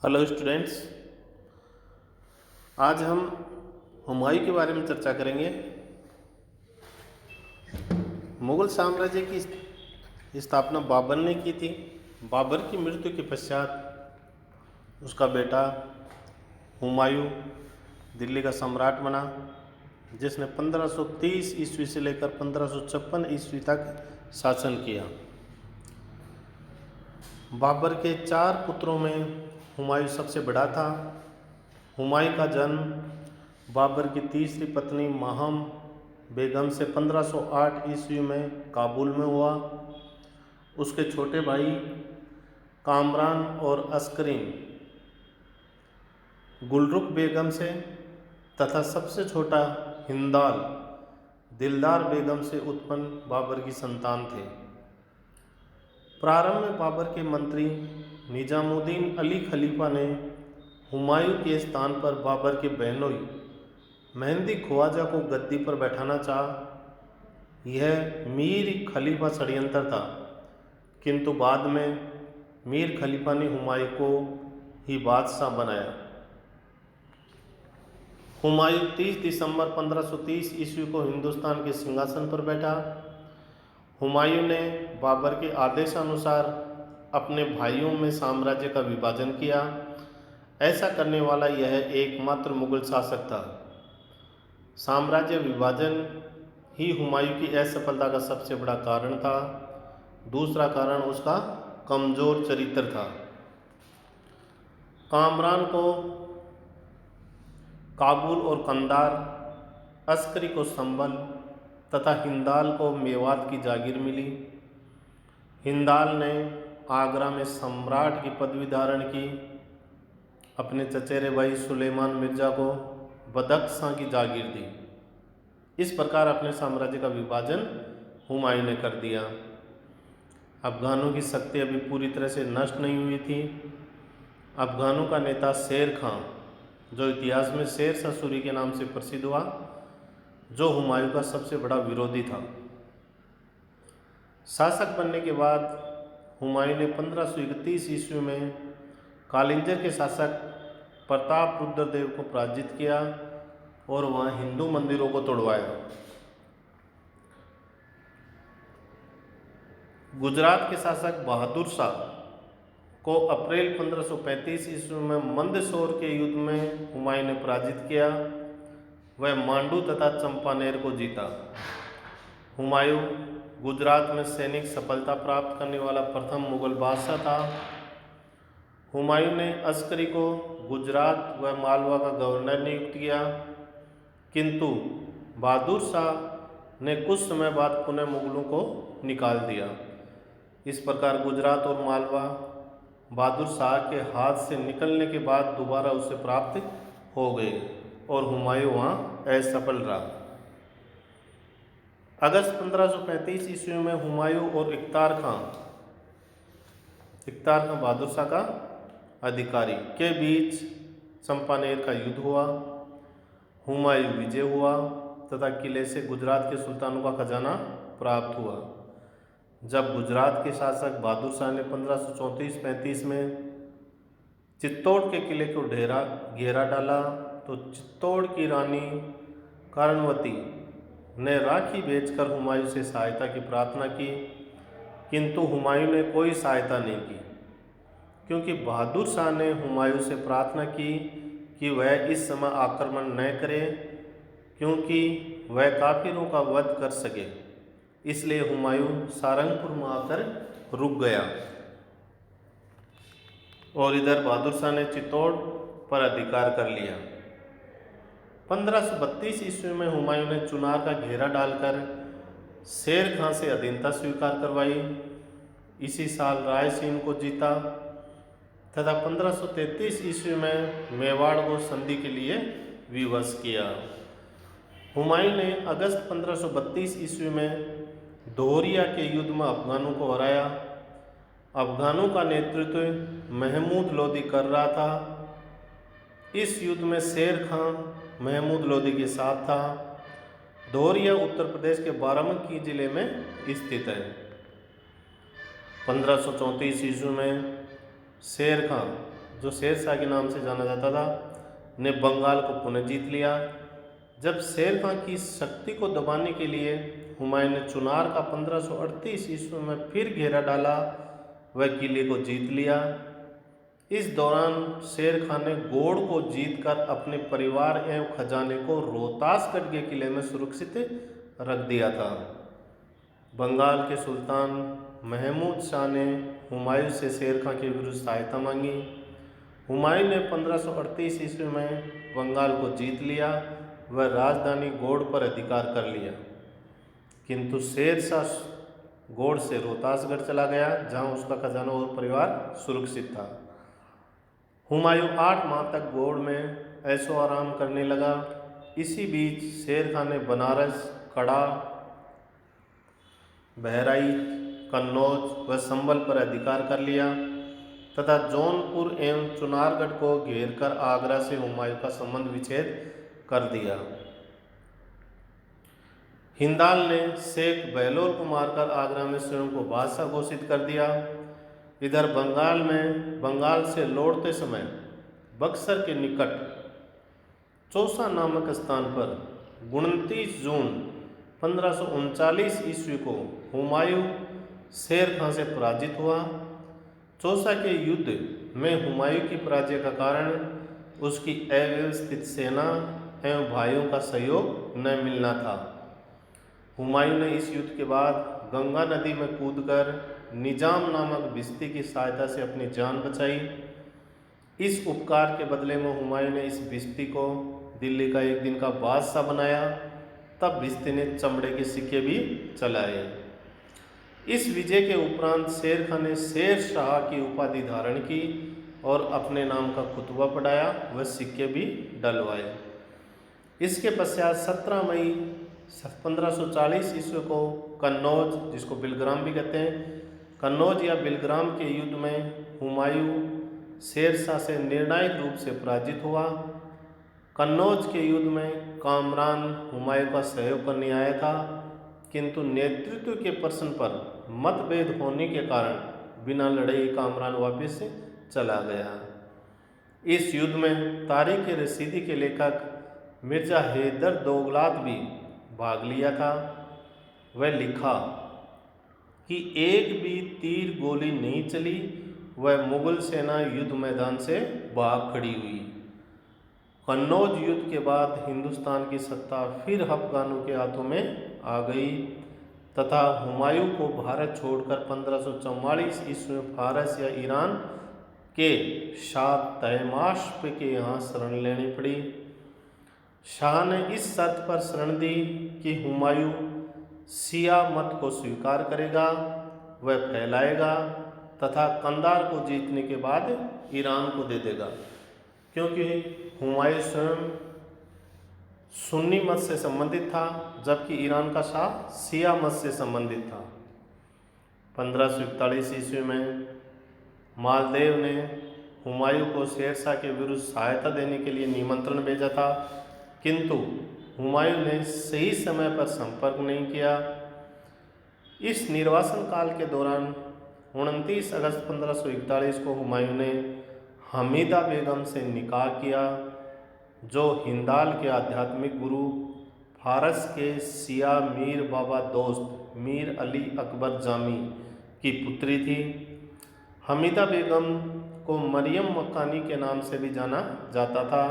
Hello students. आज हम हुमायूं के बारे में चर्चा करेंगे। मुगल साम्राज्य की स्थापना बाबर ने की थी। बाबर की मृत्यु के पश्चात उसका बेटा हुमायूं दिल्ली का सम्राट बना, जिसने 1530 ईस्वी से लेकर 1556 ईस्वी तक शासन किया। बाबर के 4 पुत्रों में हुमायूं सबसे बड़ा था। हुमायूं का जन्म बाबर की तीसरी पत्नी माहम बेगम से 1508 ईस्वी में काबुल में हुआ। उसके छोटे भाई कामरान और अस्करीन गुलरुख बेगम से तथा सबसे छोटा हिंदाल दिलदार बेगम से उत्पन्न बाबर की संतान थे। प्रारंभ में बाबर के मंत्री निजामुद्दीन अली खलीफा ने हुमायूं के स्थान पर बाबर के बहनोई मेहंदी ख्वाजा को गद्दी पर बैठाना चाहा। यह मीर खलीफा षड्यंत्र था, किंतु बाद में मीर खलीफा ने हुमायूं को ही बादशाह बनाया। हुमायूं 30 दिसंबर 1530 ईस्वी को हिंदुस्तान के सिंहासन पर बैठा। हुमायूं ने बाबर के आदेशानुसार अपने भाइयों में साम्राज्य का विभाजन किया। ऐसा करने वाला यह एकमात्र मुगल शासक था। साम्राज्य विभाजन ही हुमायूं की असफलता का सबसे बड़ा कारण था। दूसरा कारण उसका कमजोर चरित्र था। कामरान को काबुल और कंधार, अस्करी को संभल तथा हिंदाल को मेवात की जागीर मिली। हिंदाल ने आगरा में सम्राट की पदवी धारण की। अपने चचेरे भाई सुलेमान मिर्जा को बदख्शां की जागीर दी। इस प्रकार अपने साम्राज्य का विभाजन हुमायूं ने कर दिया। अफगानों की शक्ति अभी पूरी तरह से नष्ट नहीं हुई थी। अफगानों का नेता शेर खां, जो इतिहास में शेर शाह सूरी के नाम से प्रसिद्ध हुआ, जो हुमायूं का सबसे बड़ा विरोधी था। शासक बनने के बाद हुमायूं ने 1531 ईस्वी में कालिंजर के शासक प्रताप रुद्र देव को पराजित किया और वहाँ हिंदू मंदिरों को तोड़वाया। गुजरात के शासक बहादुर शाह को अप्रैल 1535 ईस्वी में मंदसौर के युद्ध में हुमायूं ने पराजित किया। वह मांडू तथा चंपानेर को जीता। हुमायूं गुजरात में सैनिक सफलता प्राप्त करने वाला प्रथम मुगल बादशाह था। हुमायूं ने अस्करी को गुजरात व मालवा का गवर्नर नियुक्त किया, किंतु बहादुर शाह ने कुछ समय बाद पुनः मुगलों को निकाल दिया। इस प्रकार गुजरात और मालवा बहादुर शाह के हाथ से निकलने के बाद दोबारा उसे प्राप्त हो गए और हुमायूं वहाँ असफल रहा। अगस्त 1535 ईस्वी में हुमायूं और इख्तियार खां बहादुर शाह का अधिकारी के बीच चंपानेर का युद्ध हुआ। हुमायूं विजय हुआ तथा किले से गुजरात के सुल्तानों का खजाना प्राप्त हुआ। जब गुजरात के शासक बहादुर शाह ने 1534-35 में चित्तौड़ के किले को घेरा डाला, तो चित्तौड़ की रानी कर्णवती ने राखी भेजकर हुमायूं से सहायता की प्रार्थना की, किंतु हुमायूं ने कोई सहायता नहीं की, क्योंकि बहादुर शाह ने हुमायूं से प्रार्थना की कि वह इस समय आक्रमण न करे, क्योंकि वह काफिरों का वध कर सके। इसलिए हुमायूं सारंगपुर में आकर रुक गया और इधर बहादुर शाह ने चित्तौड़ पर अधिकार कर लिया। 1532 ईस्वी में हुमायूं ने चुनार का घेरा डालकर शेर खां से अधीनता स्वीकार करवाई। इसी साल रायसीन को जीता तथा 1533 ईस्वी में मेवाड़ को संधि के लिए विवश किया। हुमायूं ने अगस्त 1532 ईस्वी में दोहरिया के युद्ध में अफगानों को हराया। अफगानों का नेतृत्व महमूद लोदी कर रहा था। इस युद्ध में शेर खां महमूद लोदी के साथ था। दोहरिया उत्तर प्रदेश के बाराबंकी जिले में स्थित है। 1534 ईस्वी में शेर खां जो शेर शाह के नाम से जाना जाता था, ने बंगाल को पुनः जीत लिया। जब शेर खां की शक्ति को दबाने के लिए हुमायूं ने चुनार का 1538 ईस्वी में फिर घेरा डाला, वह किले को जीत लिया। इस दौरान शेर खां ने गोड़ को जीतकर अपने परिवार एवं खजाने को रोहतासगढ़ के किले में सुरक्षित रख दिया था। बंगाल के सुल्तान महमूद शाह ने हुमायूं से शेर खां के विरुद्ध सहायता मांगी। हुमायूं ने 1538 ईस्वी में बंगाल को जीत लिया, वह राजधानी गोड़ पर अधिकार कर लिया, किंतु शेर शाह गोड़ से रोहतासगढ़ चला गया, जहां उसका खजाना और परिवार सुरक्षित था। हुमायूं 8 माह तक गोड़ में ऐशो आराम करने लगा। इसी बीच शेर खां ने बनारस, कड़ा, बहराइच, कन्नौज व संभल पर अधिकार कर लिया तथा जौनपुर एवं चुनारगढ़ को घेरकर आगरा से हुमायूं का संबंध विच्छेद कर दिया। हिंदाल ने शेख बहलोल को मारकर आगरा में स्वयं को बादशाह घोषित कर दिया। इधर बंगाल से लौटते समय बक्सर के निकट चौसा नामक स्थान पर 29 जून 1539 ईस्वी को हुमायूं शेर खां से पराजित हुआ। चौसा के युद्ध में हुमायूं की पराजय का कारण उसकी अव्यवस्थित सेना एवं भाइयों का सहयोग न मिलना था। हुमायूं ने इस युद्ध के बाद गंगा नदी में कूदकर निजाम नामक भिश्ती की सहायता से अपनी जान बचाई। इस उपकार के बदले में हुमायूं ने इस भिश्ती को दिल्ली का एक दिन का बादशाह बनाया। तब भिश्ती ने चमड़े के सिक्के भी चलाए। इस विजय के उपरांत शेर खां ने शेर शाह की उपाधि धारण की और अपने नाम का खुतबा पढ़ाया व सिक्के भी डलवाए। इसके पश्चात 17 मई 1540 ईस्वी को कन्नौज, जिसको बिलग्राम भी कहते हैं, कन्नौज या बिलग्राम के युद्ध में हुमायूं शेर शाह से निर्णायक रूप से पराजित हुआ। कन्नौज के युद्ध में कामरान हुमायूं का सहयोग करने आया था, किंतु नेतृत्व के प्रश्न पर मतभेद होने के कारण बिना लड़े कामरान वापस चला गया। इस युद्ध में तारीख रशीदी के लेखक मिर्जा हैदर दौलत भी भाग लिया था। वह लिखा कि एक भी तीर गोली नहीं चली, वह मुगल सेना युद्ध मैदान से भाग खड़ी हुई। कन्नौज युद्ध के बाद हिंदुस्तान की सत्ता फिर अफगानों के हाथों में आ गई तथा हुमायूं को भारत छोड़कर 1544 ईस्वी में फारस या ईरान के शाह तहमास्प के यहाँ शरण लेनी पड़ी। शाह ने इस शर्त पर शरण दी कि हुमायूं शिया मत को स्वीकार करेगा, वह फैलाएगा तथा कंधार को जीतने के बाद ईरान को दे देगा, क्योंकि हुमायूं स्वयं सुन्नी मत से संबंधित था, जबकि ईरान का शाह शिया मत से संबंधित था। 1541 ईस्वी में मालदेव ने हुमायूं को शेर शाह के विरुद्ध सहायता देने के लिए निमंत्रण भेजा था, किंतु हुमायूं ने सही समय पर संपर्क नहीं किया। इस निर्वासन काल के दौरान 29 अगस्त 1541 को हुमायूं ने हमीदा बेगम से निकाह किया, जो हिंदाल के आध्यात्मिक गुरु फारस के शिया मीर बाबा दोस्त मीर अली अकबर जामी की पुत्री थी। हमीदा बेगम को मरियम मक्कानी के नाम से भी जाना जाता था।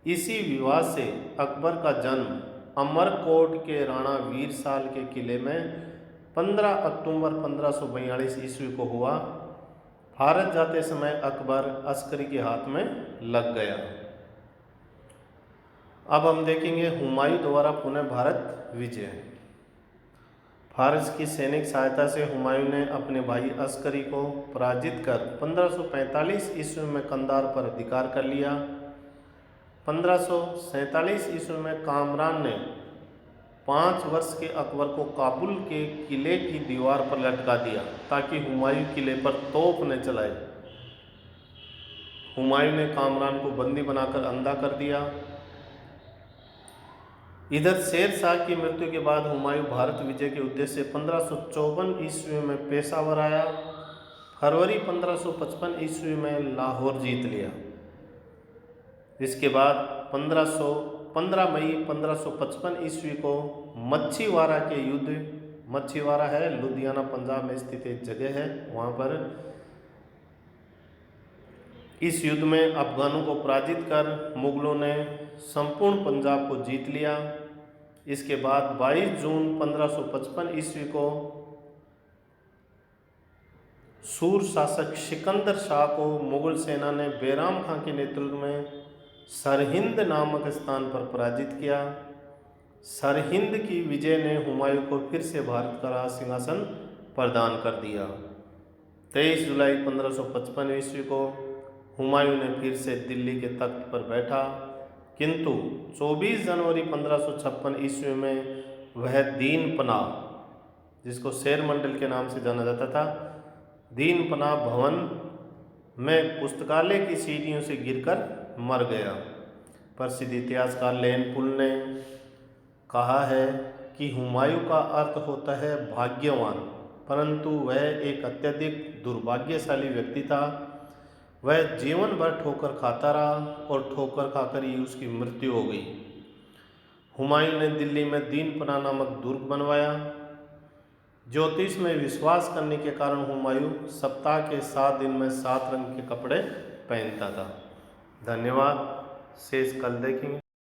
इसी विवाह से अकबर का जन्म अमरकोट के राणा वीरसाल के किले में 15 अक्टूबर 1542 ईस्वी को हुआ। भारत जाते समय अकबर अस्करी के हाथ में लग गया। अब हम देखेंगे हुमायूं द्वारा पुनः भारत विजय। फारस की सैनिक सहायता से हुमायूं ने अपने भाई अस्करी को पराजित कर 1545 ईस्वी में कंधार पर अधिकार कर लिया। 1547 ईस्वी में कामरान ने 5 वर्ष के अकबर को काबुल के किले की दीवार पर लटका दिया ताकि हुमायूं किले पर तोप न चलाए। हुमायूं ने कामरान को बंदी बनाकर अंधा कर दिया। इधर शेर शाह की मृत्यु के बाद हुमायूं भारत विजय के उद्देश्य से 1554 ईस्वी में पेशावर आया। फरवरी 1555 ईस्वी में लाहौर जीत लिया। इसके बाद 15 मई 1555 ईस्वी को मच्छीवाड़ा के युद्ध, मच्छीवाड़ा है लुधियाना पंजाब में स्थित एक जगह है, वहाँ पर इस युद्ध में अफगानों को पराजित कर मुगलों ने संपूर्ण पंजाब को जीत लिया। इसके बाद 22 जून 1555 ईस्वी को सूर शासक सिकंदर शाह को मुगल सेना ने बैराम खां के नेतृत्व में सरहिंद नामक स्थान पर पराजित किया। सरहिंद की विजय ने हुमायूं को फिर से भारत का राज सिंहासन प्रदान कर दिया। 23 जुलाई 1555 ईस्वी को हुमायूं ने फिर से दिल्ली के तख्त पर बैठा, किंतु 24 जनवरी 1556 ईस्वी में वह दीन पनाह, जिसको शेर मंडल के नाम से जाना जाता था, दीन पनाह भवन में पुस्तकालय की सीढ़ियों से गिरकर मर गया। प्रसिद्ध इतिहासकार लेन पुल ने कहा है कि हुमायूं का अर्थ होता है भाग्यवान, परंतु वह एक अत्यधिक दुर्भाग्यशाली व्यक्ति था। वह जीवन भर ठोकर खाता रहा और ठोकर खाकर ही उसकी मृत्यु हो गई। हुमायूं ने दिल्ली में दीन पनाह नामक दुर्ग बनवाया। ज्योतिष में विश्वास करने के कारण हुमायूं सप्ताह के 7 दिन में 7 रंग के कपड़े पहनता था। धन्यवाद। शेष कल देखेंगे।